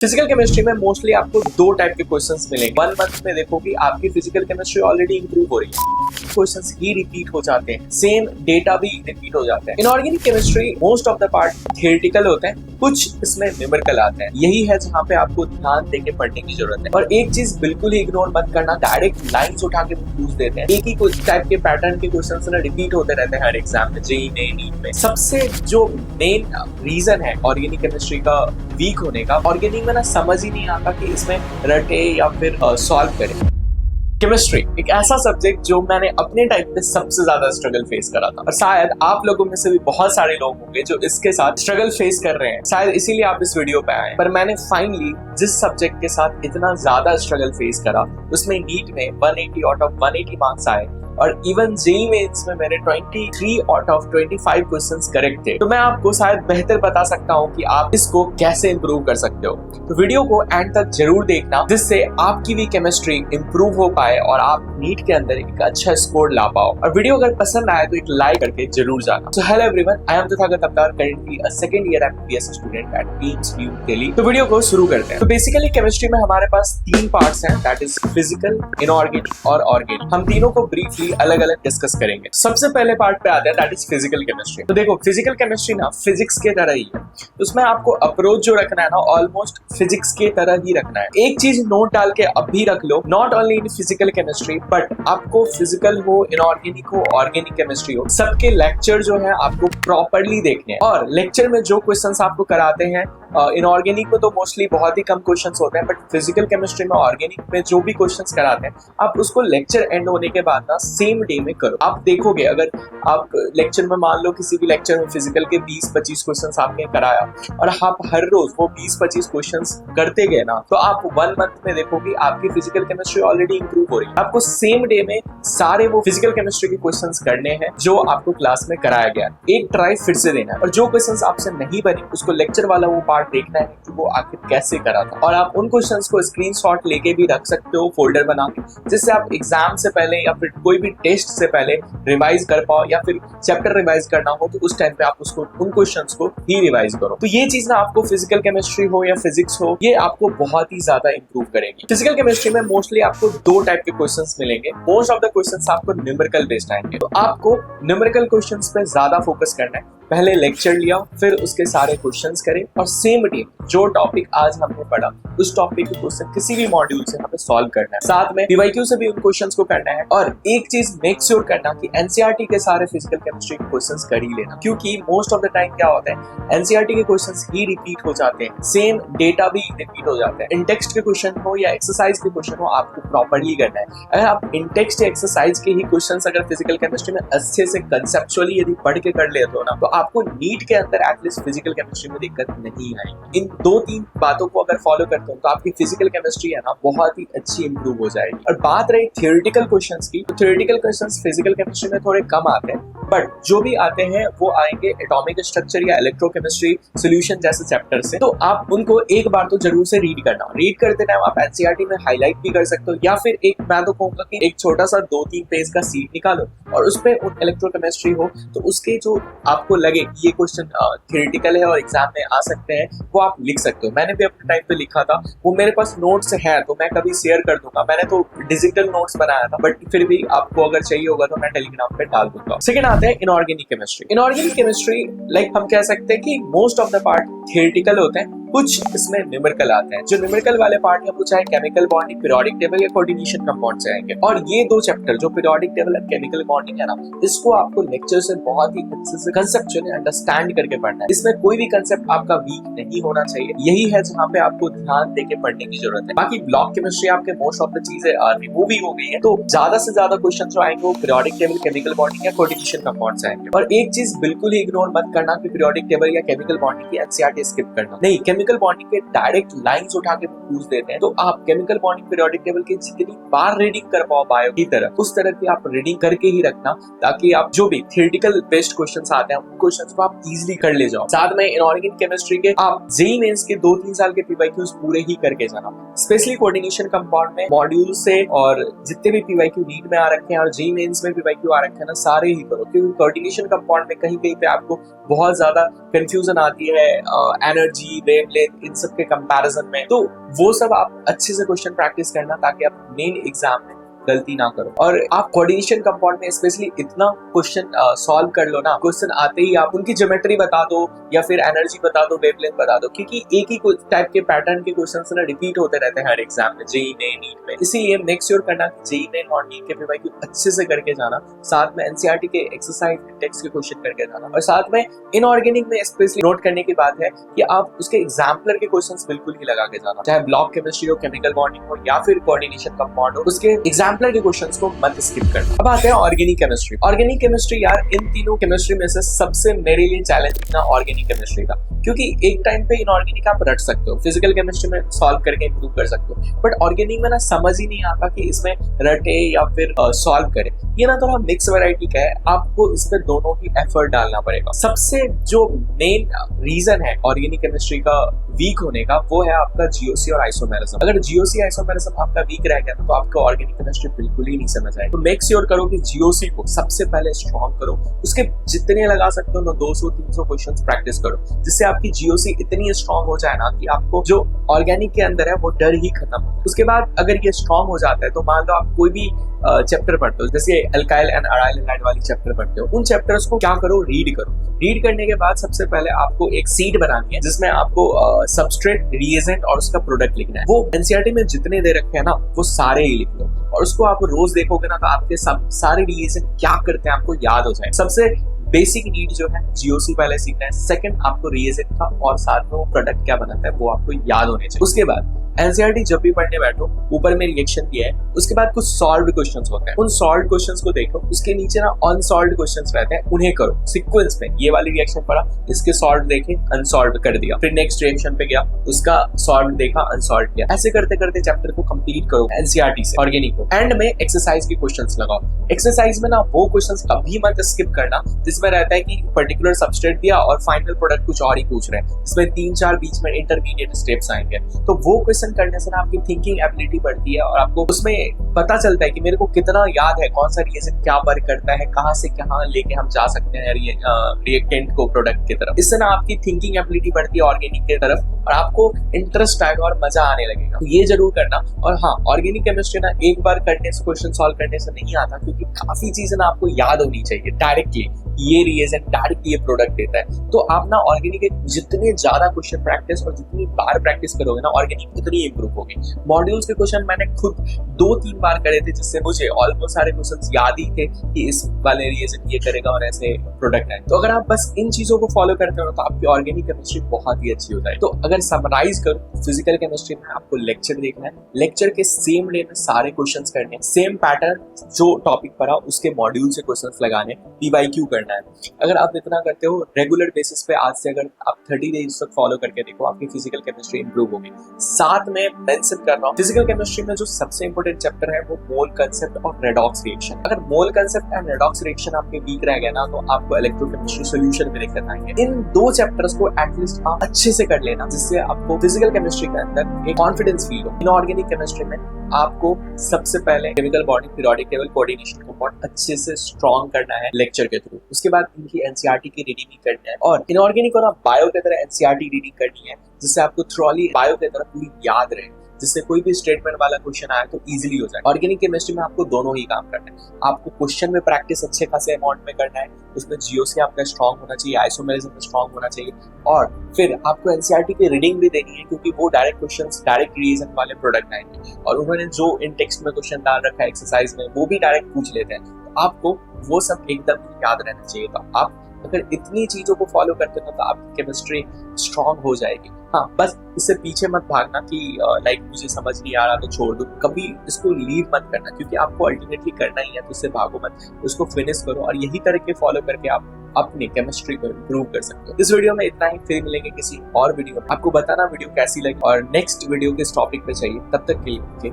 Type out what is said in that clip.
Physical chemistry में mostly आपको दो टाइप के क्वेश्चंस मिलेंगे। 1 मंथ में देखो कि आपकी फिजिकल केमिस्ट्री ऑलरेडी इंप्रूव हो रही है, क्वेश्चंस ही रिपीट हो जाते हैं, सेम डेटा भी रिपीट हो जाते हैं। Inorganic chemistry most of the part theoretical होते हैं, कुछ इसमें न्यूमेरिकल आते हैं। यही है जहाँ पे आपको ध्यान देके पढ़ने की जरूरत है। और एक चीज बिल्कुल ही इग्नोर मत करना, डायरेक्ट लाइंस उठा के पूछ देते हैं। एक ही कुछ टाइप के पैटर्न के क्वेश्चंस ना रिपीट होते रहते हैं हर एग्जाम में, जेईई में, नीट में। सबसे जो मेन रीजन है ऑर्गेनिक केमिस्ट्री का वीक होने का, ऑर्गेनिक में ना समझ ही नहीं आता कि इसमें रटे या फिर सॉल्व करें। केमिस्ट्री एक ऐसा सब्जेक्ट जो मैंने अपने टाइम पे सबसे ज्यादा स्ट्रगल फेस करा था, और शायद आप लोगों में से भी बहुत सारे लोग होंगे जो इसके साथ स्ट्रगल फेस कर रहे हैं। शायद इसीलिए आप इस वीडियो पे आए। पर मैंने फाइनली जिस सब्जेक्ट के साथ इतना ज्यादा स्ट्रगल फेस करा, उसमें नीट में 180 आउट ऑफ 180 मार्क्स आए, और इवन जेईई मेंस में मेरे 23 आउट ऑफ 25 क्वेश्चंस करेक्ट थे। तो मैं आपको शायद बेहतर बता सकता हूँ कि आप इसको कैसे इंप्रूव कर सकते हो। तो वीडियो को एंड तक जरूर देखना, जिससे आपकी भी केमिस्ट्री इंप्रूव हो पाए और आप नीट के अंदर एक अच्छा स्कोर ला पाओ। और वीडियो अगर पसंद आए तो एक लाइक करके जरूर जाना। So hello everyone, I am Tathagat Avatar, currently a second year MBBS student at AIIMS New Delhi. तो वीडियो को शुरू करते हैं। तो बेसिकली केमिस्ट्री में हमारे पास 3 पार्ट्स हैं, दैट इज फिजिकल, इनऑर्गेनिक और ऑर्गेनिक। हम तीनों को ब्रीफली अलग अलग डिस्कस करेंगे। सबसे पहले पार्ट पे आते हैं, दैट इज फिजिकल केमिस्ट्री। तो देखो, फिजिकल केमिस्ट्री ना फिजिक्स के तरह ही है। उसमें आपको अप्रोच जो रखना है ना, ऑलमोस्ट फिजिक्स के तरह ही रखना है। एक चीज नोट डाल के अब भी रख लो, not only in physical chemistry but आपको फिजिकल हो, इनऑर्गेनिक हो, ऑर्गेनिक केमिस्ट्री हो, सबके लेक्चर जो है आपको प्रॉपर्ली देखने हैं। और लेक्चर में जो क्वेश्चंस आपको कराते हैं, इनऑर्गेनिक में तो मोस्टली बहुत ही कम क्वेश्चंस होते हैं, बट फिजिकल केमिस्ट्री में, ऑर्गेनिक में जो भी क्वेश्चंस कराते हैं, आप उसको लेक्चर एंड होने के बाद ना सेम डे में करो। आप देखोगे, अगर आप लेक्चर में मान लो किसी भी लेक्चर में फिजिकल के 20-25 क्वेश्चंस आपने कराया और आप हर रोज वो 20-25 क्वेश्चंस करते गए ना, तो आप 1 मंथ में देखोगे आपकी फिजिकल केमिस्ट्री ऑलरेडी इंप्रूव हो रही है। आपको सेम डे में सारे वो फिजिकल केमिस्ट्री के क्वेश्चंस करने हैं जो आपको क्लास में कराया गया। एक ट्राई फिर से देना है, और जो क्वेश्चंस आपसे नहीं बने उसको लेक्चर वाला वो पार्ट देखना है कि वो आखिर कैसे करा था। और आप उन क्वेश्चंस को स्क्रीनशॉट लेके भी रख सकते हो फोल्डर बना के, जिससे आप एग्जाम से पहले या फिर कोई भी टेस्ट से पहले रिवाइज कर पाओ, या फिर चैप्टर रिवाइज करना हो तो उस टाइम पे आप उसको उन क्वेश्चंस को ही रिवाइज करो। तो ये चीज ना आपको फिजिकल केमिस्ट्री हो या फिजिक्स हो, ये आपको बहुत ही ज्यादा इंप्रूव करेगी। फिजिकल केमिस्ट्री में मोस्टली आपको 2 टाइप के क्वेश्चंस मिलेंगे। मोस्ट ऑफ द क्वेश्चंस आपको न्यूमेरिकल बेस्ड आएंगे, तो आपको न्यूमेरिकल क्वेश्चंस पे ज्यादा फोकस करना है। पहले लेक्चर लिया, फिर उसके सारे क्वेश्चंस करें, और सेम डे जो टॉपिक आज हमने पढ़ा उस टॉपिक के क्वेश्चन किसी भी मॉड्यूल से हमें सॉल्व करना है। साथ में पीवाईक्यू से भी उन क्वेश्चंस को करना है। और एक चीज मेक श्योर करना कि एनसीईआरटी के सारे फिजिकल केमिस्ट्री के क्वेश्चंस कर ही लेना, क्योंकि मोस्ट ऑफ द टाइम क्या होता है, एनसीईआरटी के क्वेश्चंस ही रिपीट हो जाते हैं, सेम डेटा भी रिपीट हो जाता है। इन टेक्स्ट के क्वेश्चन हो या एक्सरसाइज के क्वेश्चन हो, आपको प्रॉपर्ली करना है। अगर आप इन टेक्स्ट या एक्सरसाइज के ही क्वेश्चंस अगर फिजिकल केमिस्ट्री में अच्छे से कंसेप्चुअली यदि पढ़ के कर लेते हो ना, तो आपको नीट के अंदर एटलीस्ट फिजिकल केमिस्ट्री में दिक्कत नहीं आएगी। इन 2-3 बातों को अगर फॉलो करते हो तो आपकी फिजिकल केमिस्ट्री है ना बहुत ही अच्छी इंप्रूव हो जाएगी। और बात रही थियोरेटिकल क्वेश्चंस की, तो थियोरेटिकल क्वेश्चंस फिजिकल केमिस्ट्री में थोड़े कम आते हैं, बट जो भी आते हैं वो आएंगे एटॉमिक स्ट्रक्चर या इलेक्ट्रोकेमिस्ट्री सॉल्यूशन जैसे चैप्टर से। तो आप उनको एक बार तो जरूर से रीड करना। रीड करते टाइम आप एनसीईआरटी में हाईलाइट भी कर सकते हो, या फिर एक मैं तो कहूंगा कि एक छोटा सा 2-3 पेज का सीट निकालो और उसपे इलेक्ट्रोकेमिस्ट्री हो तो उसके जो आपको लगे कि ये क्वेश्चन थियोरेटिकल है और एग्जाम में आ सकते हैं, वो आप लिख सकते हो। मैंने भी अपने टाइम पे लिखा था, वो मेरे पास नोट्स है तो मैं कभी शेयर कर दूंगा। मैंने तो डिजिटल नोट्स बनाया था, बट फिर भी आपको अगर चाहिए होगा तो मैं टेलीग्राम पे डाल दूंगा। सेकंड आते हैं inorganic chemistry. Inorganic chemistry like हम कह सकते हैं कि most of the part theoretical होते हैं, कुछ इसमें न्यूमेरिकल आते हैं। जो न्यूमेरिकल वाले पार्ट है वो चाहे केमिकल बॉन्डिंग, पीरियोडिक टेबल या कोऑर्डिनेशन कंपाउंड से आएंगे। और ये 2 चैप्टर जो पीरियोडिक टेबल और केमिकल बॉन्डिंग है ना, इसको आपको लेक्चर से बहुत ही अच्छे से कंसेप्चुअली अंडरस्टैंड करके पढ़ना है। इसमें कोई भी कंसेप्ट आपका वीक नहीं होना चाहिए। यही है जहाँ पे आपको ध्यान देके पढ़ने की जरूरत है। बाकी ब्लॉक केमिस्ट्री आपके मोस्ट ऑफ द चीजें रिमूव ही हो गई है, तो ज्यादा से ज्यादा क्वेश्चन जो आएंगे वो पीरियोडिक टेबल, केमिकल बॉन्डिंग या कोऑर्डिनेशन कंपाउंड से आएंगे। और एक चीज बिल्कुल ही इग्नोर मत करना कि पीरियोडिक टेबल या केमिकल बॉन्डिंग की एनसीईआरटी स्किप करना नहीं। केमिकल बॉन्डिंग के डायरेक्ट लाइंस उठा के पूछ देते हैं, तो आप केमिकल बॉन्डिंग पीरियोडिक टेबल की जितनी बार रीडिंग कर पाओ बायो की तरह, उस तरह की आप रीडिंग करके ही रखना, ताकि आप जो भी थियोरेटिकल बेस्ड क्वेश्चंस आते हैं उन क्वेश्चंस को आप इजीली कर ले जाओ। साथ में इनऑर्गेनिक केमिस्ट्री के आप जेईई मेंस के 2-3 साल के पीवाईक्यूज पूरे ही करके जाना, स्पेशली कोऑर्डिनेशन कंपाउंड में मॉड्यूल से और जितने भी पीवाईक्यू नीट में आ रखे हैं और जेईई मेंस में पीवाईक्यू आ रखे हैं ना, सारे ही करो, क्योंकि कोऑर्डिनेशन कंपाउंड में कहीं कहीं पे आपको बहुत ज्यादा कंफ्यूजन आती है। एनर्जी, वेव, वेवलेंथ, इन सब के कंपैरिजन में। तो वो सब आप अच्छे से क्वेश्चन प्रैक्टिस करना ताकि आप मेन एग्जाम में गलती ना करो। और आप कोऑर्डिनेशन कंपाउंड में स्पेशली इतना क्वेश्चन सॉल्व कर लो ना, क्वेश्चन आते ही आप उनकी ज्योमेट्री बता दो या फिर एनर्जी बता दो, वेवलेंथ बता दो, क्योंकि एक ही टाइप के पैटर्न के क्वेश्चंस ना रिपीट होते रहते हैं हर एग्जाम में, जेईई में, नीट में। इसीलिए मेक श्योर करना कि जेईई में और नीट के पीवाईक्यू अच्छे से करके जाना, साथ में एनसीईआरटी के एक्सरसाइज टेक्स्ट के क्वेश्चन करके जाना, और साथ में इनऑर्गेनिक में स्पेशली नोट करने की बात है कि आप उसके एग्जाम्पलर के क्वेश्चंस बिल्कुल ही लगा के जाना, चाहे ब्लॉक केमिस्ट्री हो, केमिकल बॉन्डिंग हो या फिर कोऑर्डिनेशन कंपाउंड हो, उसके एग्जाम्पलर के क्वेश्चंस को मत स्किप करना। अब आते हैं ऑर्गेनिक केमिस्ट्री। ऑर्गेनिक केमिस्ट्री यार, इन तीनों केमिस्ट्री में से सबसे मेरे लिए चैलेंजिंग ना ऑर्गेनिक केमिस्ट्री का, क्योंकि एक टाइम पे इनऑर्गेनिक आप रट सकते हो, फिजिकल केमिस्ट्री में सॉल्व करके इंप्रूव कर सकते हो, बट ऑर्गेनिक में ना समझ ही नहीं आता कि इसमें रटे या फिर सॉल्व करे। ये ना थोड़ा मिक्स वैरायटी का है, आपको इस पे दोनों ही एफर्ट डालना पड़ेगा। सबसे जो मेन रीजन है ऑर्गेनिक केमिस्ट्री का वीक होने का, वो है आपका जीओसी और आइसोमेरिज्म। अगर जीओसी आइसोमेरिज्म आपका वीक रह गया तो आपको ऑर्गेनिक केमिस्ट्री बिल्कुल ही नहीं समझ आएगी। तो मेक श्योर करो कि जीओसी को सबसे पहले स्ट्रॉन्ग करो, उसके जितने लगा सकते हो 200-300 क्वेश्चंस प्रैक्टिस करो, जिससे आपकी जीओसी इतनी स्ट्रॉन्ग हो जाए ना कि आपको जो ऑर्गेनिक के अंदर है वो डर ही खत्म हो। उसके बाद अगर ये स्ट्रॉन्ग हो जाता है तो मान लो आप कोई भी चैप्टर पढ़ते हो, जैसे अल्काइल एंड अराइल हैलाइड वाली चैप्टर पढ़ते हो, उन चैप्टर्स को क्या करो, रीड करो। रीड करने के बाद सबसे पहले आपको एक सीट बनानी है जिसमें आपको सबस्ट्रेट, रिएजेंट और उसका प्रोडक्ट लिखना है। वो एनसीईआरटी में जितने दे रखे हैं ना वो सारे ही लिख लो, और उसको आप रोज देखोगे ना तो आपके सारे रिएजेंट क्या करते हैं आपको याद हो जाए। सबसे बेसिक नीड जो है जीओसी पहले सीखना है, सेकंड आपको रिएजेंट का और साथ में वो प्रोडक्ट क्या बनाता है वो आपको याद होने चाहिए। उसके बाद एनसीईआरटी जब भी पढ़ने बैठो, ऊपर में रिएक्शन दिया है, उसके बाद कुछ सॉल्व्ड क्वेश्चंस होते हैं, उन सॉल्व्ड क्वेश्चंस को देखो, उसके नीचे ना अनसॉल्व्ड क्वेश्चंस रहते हैं, उन्हें करो सीक्वेंस में। ये वाली रिएक्शन पढ़ा, इसके सॉल्व देखे, अनसॉल्व कर दिया, फिर नेक्स्ट रिएक्शन पे गया, उसका सॉल्व देखा, अनसॉल्व किया। ऐसे करते करते चैप्टर को कंप्लीट करो एनसीईआरटी से ऑर्गेनिक को। एंड में एक्सरसाइज के क्वेश्चंस लगाओ। एक्सरसाइज में ना वो क्वेश्चंस कभी मत स्किप करना जिसमें रहता है कि पर्टिकुलर सबस्ट्रेट दिया और फाइनल प्रोडक्ट कुछ और ही पूछ रहे हैं, इसमें 3-4 बीच में इंटरमीडिएट स्टेप्स आएंगे। तो वो क्वेश्चन करने से ना आपकी थिंकिंग एबिलिटी बढ़ती है और आपको उसमें पता चलता है कि मेरे को कितना याद है, कौन सा रिएजेंट क्या वर्क करता है, कहां से कहां लेके हम जा सकते हैं रिएक्टेंट को प्रोडक्ट की तरफ। इससे ना आपकी थिंकिंग एबिलिटी बढ़ती है ऑर्गेनिक की तरफ और आपको इंटरेस्ट आएगा और मजा आने लगेगा। तो ये जरूर करना। और हाँ, ऑर्गेनिक केमिस्ट्री ना एक बार करने से, क्वेश्चन सॉल्व करने से नहीं आता, क्योंकि काफी चीजें ना आपको याद होनी चाहिए डायरेक्टली। ये रिएजेंट डायरेक्टली ये प्रोडक्ट देता है। तो आप ना ऑर्गेनिक के जितने ज्यादा क्वेश्चन प्रैक्टिस और जितनी बार प्रैक्टिस करोगे ना ऑर्गेनिक उतनी इंप्रूव होगी। मॉड्यूल्स के क्वेश्चन मैंने खुद 2-3 बार करे थे, जिससे मुझे ऑलमोस्ट सारे क्वेश्चंस याद ही थे कि इस वाले रिएजेंट ये करेगा और ऐसे प्रोडक्ट है। तो अगर आप बस इन चीजों को फॉलो करते हो तो आपकी ऑर्गेनिक केमिस्ट्री बहुत ही अच्छी हो जाए। तो अगर समराइज करूं, फिजिकल केमिस्ट्री में आपको लेक्चर देखना है, लेक्चर के सेम डे में सारे क्वेश्चंस करने हैं, सेम पैटर्न जो टॉपिक पढ़ा उसके मॉड्यूल से क्वेश्चंस लगाने, पीवाईक्यू करना है। अगर आप इतना करते हो रेगुलर बेसिस पे, आज से अगर आप 30 डेज तक फॉलो करके देखो, आपकी फिजिकल केमिस्ट्री इंप्रूव होगी। साथ में मेंशन कर रहा हूं, फिजिकल केमिस्ट्री में जो सबसे इंपॉर्टेंट चैप्टर है वो मोल कंसेप्ट और रेडॉक्स रिएक्शन। अगर मोल कंसेप्ट एंड रेडॉक्स रिएक्शन आपके वीक रह गया ना तो आपको इलेक्ट्रोकेमिस्ट्री सॉल्यूशन में दिक्कत आएंगे। इन 2 चैप्टर्स को एटलीस्ट आप अच्छे से कर लेना, जिससे आपको फिजिकल केमिस्ट्री के अंदर एक कॉन्फिडेंस फील हो। इनऑर्गेनिक केमिस्ट्री में आपको सबसे पहले chemical bonding, periodic table, coordination compound अच्छे से स्ट्रॉन्ग करना है लेक्चर के थ्रू। उसके बाद इनकी एनसीईआरटी की रीडिंग भी करनी है और इनऑर्गेनिक और बायो की तरह एनसीईआरटी रीडिंग करनी है, जिससे आपको थ्योरी बायो की तरह पूरी याद रहे, जिससे कोई भी स्टेटमेंट वाला क्वेश्चन आए तो इजीली हो जाए। ऑर्गेनिक केमिस्ट्री में आपको दोनों ही काम करना है। आपको क्वेश्चन में प्रैक्टिस अच्छे खासे अमाउंट में करना है, उसमें जीओसी आपका स्ट्रॉन्ग होना चाहिए, आइसोमेरिज्म स्ट्रॉन्ग होना चाहिए, और फिर आपको एनसीईआरटी की रीडिंग भी देनी है, क्योंकि वो डायरेक्ट क्वेश्चंस, डायरेक्ट रिएजेंट वाले प्रोडक्ट आएंगे और उन्होंने जो इन टेक्स्ट में क्वेश्चन डाल रखा है एक्सरसाइज में वो भी डायरेक्ट पूछ लेते हैं। तो आपको वो सब एकदम याद रहना चाहिए। तो आप अगर इतनी चीजों को फॉलो करते हो तो आपकी केमिस्ट्री स्ट्रॉन्ग हो जाएगी। हाँ, बस इससे पीछे मत भागना कि लाइक मुझे समझ नहीं आ रहा तो छोड़ दो, कभी इसको लीव मत करना, क्योंकि आपको अल्टीमेटली करना ही है, तो इससे भागो मत, उसको फिनिश करो और यही तरीके फॉलो करके आप अपनी केमिस्ट्री को इम्प्रूव कर सकते हो। इस वीडियो में इतना ही, फिर मिलेंगे किसी और वीडियो में। आपको बताना वीडियो कैसी लगी और नेक्स्ट वीडियो किस टॉपिक पे चाहिए। तब तक के लिए